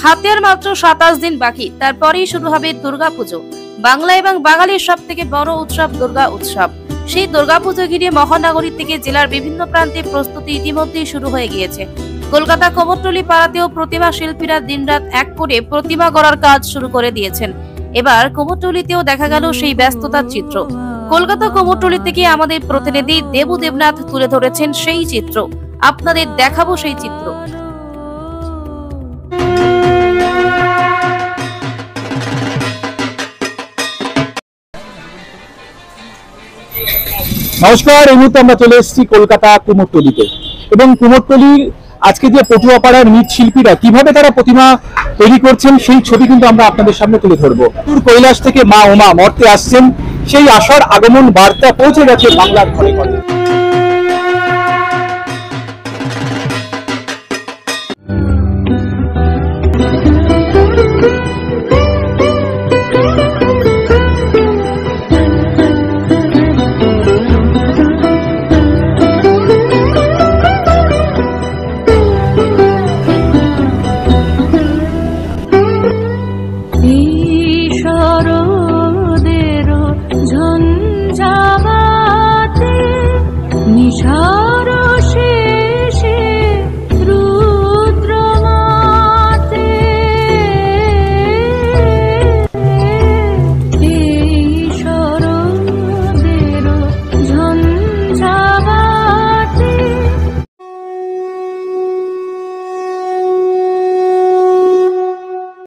হাতে আর মাত্র 27 দিন বাকি, তারপরেই শুরু হবে দুর্গাপুজো। বাংলা এবং বাঙালির সব থেকে বড় উৎসব দুর্গা উৎসব। সেই দুর্গাপুজো ঘিরে মহানগরী থেকে জেলার বিভিন্ন প্রান্তে প্রস্তুতি ইতিমধ্যেই শুরু হয়ে গিয়েছে। কলকাতা কুমোরটুলি পাড়াতেও প্রতিমা শিল্পীরা দিনরাত এক করে প্রতিমা গড়ার কাজ শুরু করে দিয়েছেন। এবার কুমোরটুলিতেও দেখা গেল সেই ব্যস্ততার চিত্র। কলকাতা কুমোরটুলি থেকে আমাদের প্রতিনিধি দেবু দেবনাথ তুলে ধরেছেন সেই চিত্র। আপনাদের দেখাবো সেই চিত্র। নমস্কার, এই মুহূর্তে আমরা চলে এসেছি কলকাতা কুমোরটুলিতে এবং কুমোরটুলির আজকে যে পটুয়াপাড়ার মৃৎশিল্পীরা কিভাবে তারা প্রতিমা তৈরি করছেন সেই ছবি কিন্তু আমরা আপনাদের সামনে তুলে ধরবো। কৈলাস থেকে মা উমা মর্তে আসছেন, সেই আশার আগমন বার্তা পৌঁছে গেছে বাংলার ঘরে ঘরে। নিশা